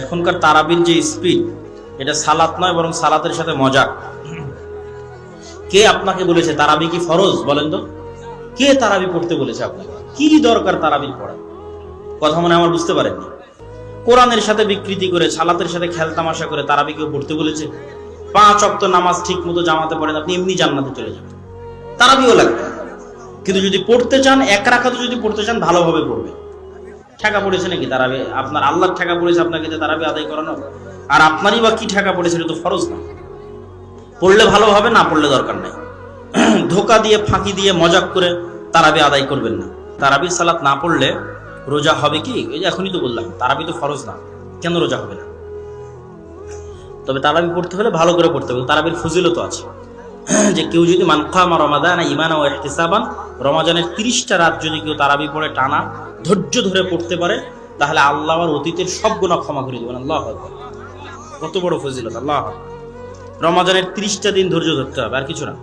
এখনকার তারাবির যে স্পিড, এটা সালাত নয় বরং সালাতের সাথে মজাক। কে আপনাকে বলেছে তারাবি কি ফরজ? বলেন তো, কে তারাবি পড়তে বলেছে আপনাকে? কি দরকার তারাবির পড়া? কথা মনে আমার বুঝতে পারেননি। কোরআনের সাথে বিকৃতি করে, সালাতের সাথে খেলতামাশা করে তারাবি কেউ পড়তে বলেছে? 5 ওয়াক্ত নামাজ ঠিক মতো জামাতে পড়েন, আপনি এমনি জান্নাতে চলে যাবেন, তারাবিও লাগবে। কিন্তু যদি পড়তে চান, এক রাকাতও যদি পড়তে চান, ভালোভাবে পড়বে। ঠেকা পড়েছে নাকি তারাবি? আপনার আল্লাহর ঠেকা পড়েছে আপনাকে যে তারাবি আদায় করানো? আর আপনারই বা কি ঠেকা পড়েছে? এটা তো ফরজ না। পড়লে ভালো হবে, না পড়লে দরকার নাই। ধোকা দিয়ে, ফাঁকি দিয়ে, মজাক করে তারাবি আদায় করবেন না। তারাবির সালাত না পড়লে রোজা হবে কি? এই যে এখনই তো বললাম, তারাবি তো ফরজ না, কেন রোজা হবে না? তবে তারাবি পড়তে হলে ভালো করে পড়তে হবে। তারাবির ফজিলত আছে যে কেউ যদি মান কামা রমাদান ঈমানান ওয়া ইহতিসাবান, রমাজানের 30টা রাত যদি কেউ তারাবি পড়ে টানা ধৈর্য ধরে পড়তে পারে, তাহলে আল্লাহ আর অতীতের সব গুনাহ ক্ষমা করে দিবেন। আল্লাহু আকবার, কত বড় ফজিলত! আল্লাহু আকবার। রমাজানের 30টা দিন ধৈর্য ধরতে হবে, আর কিছু না।